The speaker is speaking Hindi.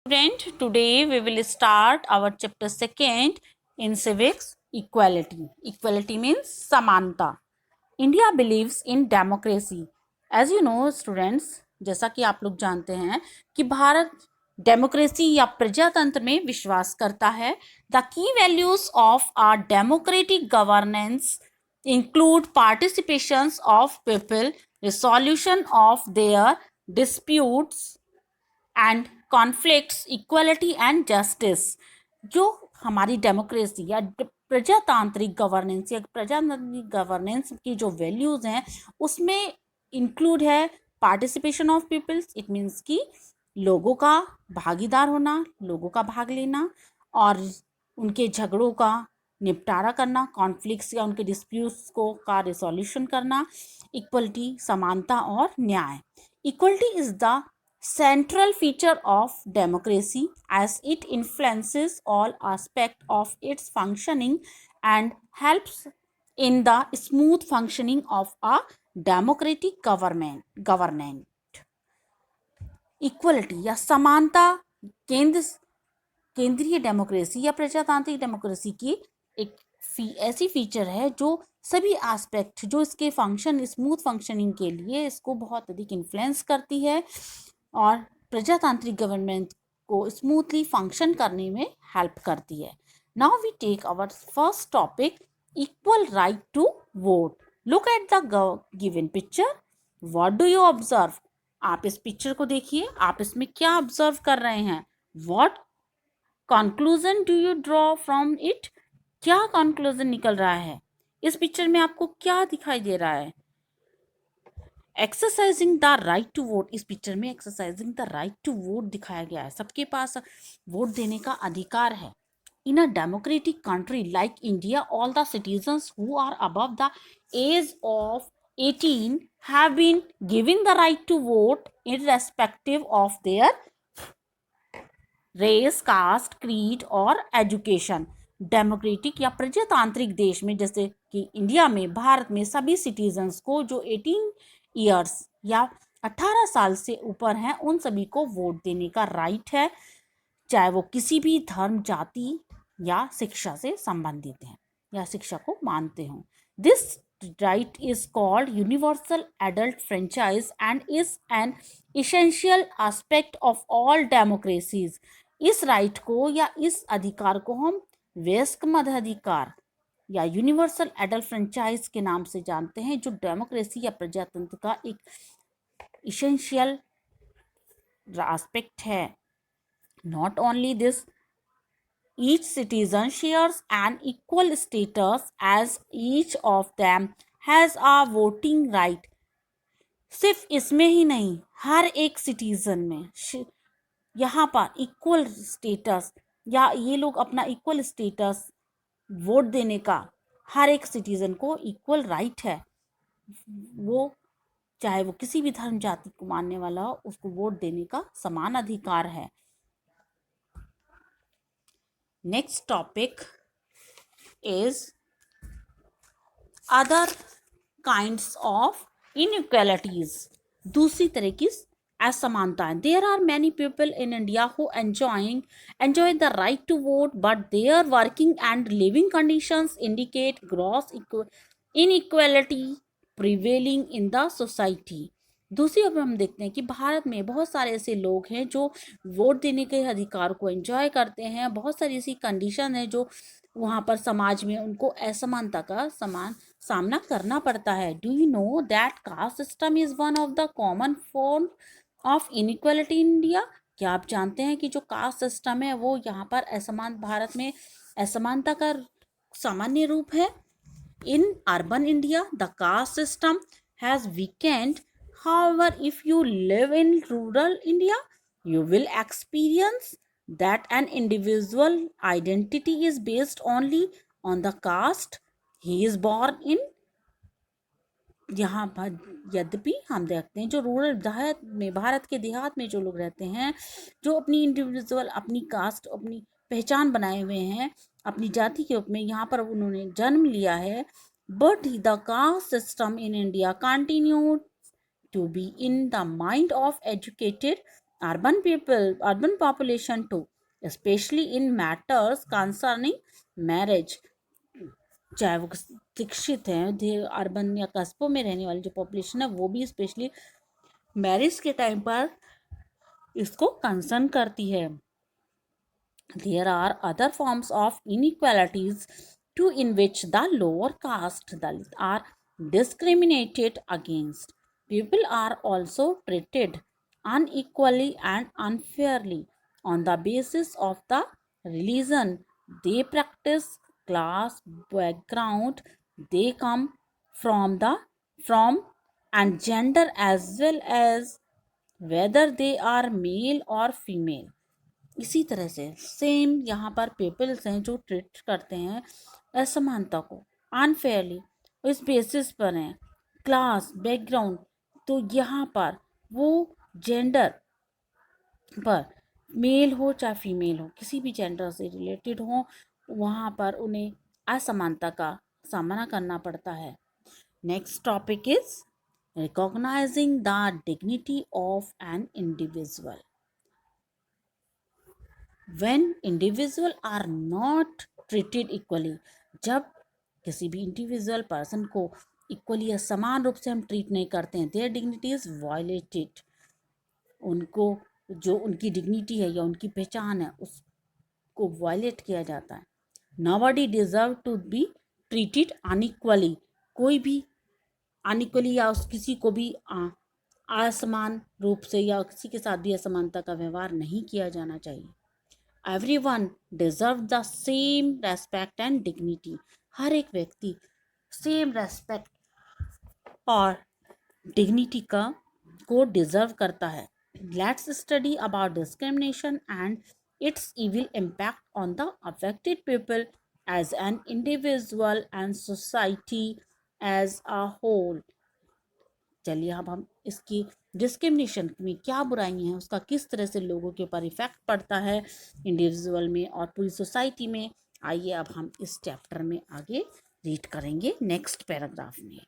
Student, today we will start our chapter second in civics, equality. Equality means samanta. India believes in democracy. As you know, students, जैसा कि आप लोग जानते हैं कि भारत डेमोक्रेसी या प्रजातंत्र में विश्वास करता है. The key values of our democratic governance include participations of people, resolution of their disputes and conflicts, equality and justice. जो हमारी डेमोक्रेसी या प्रजातांत्रिक गवर्नेंस की जो वैल्यूज हैं उसमें इंक्लूड है participation of peoples. It means कि लोगों का भागीदार होना, लोगों का भाग लेना और उनके झगड़ों का निपटारा करना, कॉन्फ्लिक्ट्स या उनके डिस्प्यूट्स को का रिसोल्यूशन करना. इक्वलिटी, समानता और न्याय. Equality is the central feature of democracy as it influences all aspects of its functioning and helps in the smooth functioning of a democratic government. Equality या समानता केंद्रीय डेमोक्रेसी या प्रजातांत्रिक डेमोक्रेसी की एक ऐसी फीचर है जो सभी एस्पेक्ट जो इसके फंक्शन स्मूथ फंक्शनिंग के लिए इसको बहुत अधिक इन्फ्लुएंस करती है और प्रजातांत्रिक गवर्नमेंट को स्मूथली फंक्शन करने में हेल्प करती है. Now we take our first topic, equal right to vote. Look at the given picture. What do you observe? आप इस पिक्चर को देखिए. आप इसमें क्या ऑब्जर्व कर रहे हैं? What conclusion do you draw from it? क्या कंक्लूजन निकल रहा है? इस पिक्चर में आपको क्या दिखाई दे रहा है? Exercising the right to vote. इस पिक्चर में exercising the right to vote दिखाया गया है. सबके पास वोट देने का अधिकार है. In a democratic country like India, all the citizens who are above the age of 18 have been given the right to vote irrespective of their race, caste, creed और एजुकेशन. डेमोक्रेटिक या प्रजातांत्रिक देश में जैसे कि इंडिया में, भारत में सभी सिटीजन्स को जो 18 ईयर्स या 18 साल से ऊपर हैं उन सभी को वोट देने का राइट है, चाहे वो किसी भी धर्म, जाति या शिक्षा से संबंधित हैं या शिक्षा को मानते हों. This right is called universal adult franchise and is an essential aspect of all democracies. इस राइट को या इस अधिकार को हम वयस्क मताधिकार या यूनिवर्सल एडल्ट फ्रेंचाइज के नाम से जानते हैं, जो डेमोक्रेसी या प्रजातंत्र का एक इसेंशियल एस्पेक्ट है. Not only this, each citizen shares an equal status as each of them has a voting right. सिर्फ इसमें ही नहीं, हर एक सिटीजन में यहाँ पर इक्वल स्टेटस या ये लोग अपना इक्वल स्टेटस वोट देने का हर एक सिटीजन को इक्वल राइट है. वो चाहे वो किसी भी धर्म जाति को मानने वाला हो, उसको वोट देने का समान अधिकार है. Next topic is other kinds of inequalities. दूसरी तरह की असमानताएं. There are many people in India who enjoy the right to vote, but their working and living conditions indicate gross inequality prevailing in the society. दूसरी ओर हम देखते हैं कि भारत में बहुत सारे ऐसे लोग हैं जो वोट देने के अधिकार को एंजॉय करते हैं. बहुत सारी ऐसी कंडीशन है जो वहाँ पर समाज में उनको असमानता का सामना करना पड़ता है. Do you know that caste system is one of the common form of inequality in India? क्या आप जानते हैं कि जो कास्ट सिस्टम है वो यहाँ पर भारत में असमानता का सामान्य रूप है. In urban India the caste system has weekend. However, if you live in rural India, you will experience that an individual identity is based only on the caste he is born in. यहाँ पर यद्यपि हम देखते हैं जो रूरल देहात में, भारत के देहात में जो लोग रहते हैं, जो अपनी इंडिविजुअल, अपनी कास्ट, अपनी पहचान बनाए हुए हैं अपनी जाति के रूप में, यहाँ पर उन्होंने जन्म लिया है. But the caste system in India continued to be in the mind of educated urban population too, especially in matters concerning marriage. चाहे वो शिक्षित हैं, अर्बन या कस्बों में रहने वाली जो पॉपुलेशन है वो भी स्पेशली मैरिज के टाइम पर इसको कंसर्न करती है. There are other forms of inequalities too in which the lower caste Dalit are discriminated against. People are also treated unequally and unfairly on the basis of the religion they practice, class background they come from and gender, as well as whether they are male or female. इसी तरह से सेम यहाँ पर पीपल्स हैं जो ट्रीट करते हैं असमानता को अनफेयरली, इस बेसिस पर हैं क्लास बैकग्राउंड. तो यहाँ पर वो जेंडर पर मेल हो चाहे फीमेल हो, किसी भी जेंडर से रिलेटेड हो, वहाँ पर उन्हें असमानता का सामना करना पड़ता है. Next topic is recognising the dignity of an individual. when individual are not treated equally, जब किसी भी इंडिविजुअल पर्सन को इक्वली या समान रूप से हम ट्रीट नहीं करते हैं, देयर डिग्निटी इज वायलेटेड. उनको जो उनकी डिग्निटी है या उनकी पहचान है उसको वायलेट किया जाता है. Nobody deserve to be treated unequally. कोई भी अनइक्वली या किसी को भी असमान रूप से या किसी के साथ भी असमानता का व्यवहार नहीं किया जाना चाहिए. Everyone deserve the same respect and dignity. हर एक व्यक्ति सेम रेस्पेक्ट और डिग्निटी को डिजर्व करता है. Let's study about discrimination and its evil impact on the affected people as an individual and society as a whole. चलिए अब हम इसकी डिस्क्रिमिनेशन में क्या बुराई हैं, उसका किस तरह से लोगों के ऊपर इफेक्ट पड़ता है इंडिविजुअल में और पूरी सोसाइटी में, आइए अब हम इस चैप्टर में आगे रीड करेंगे नेक्स्ट पैराग्राफ में.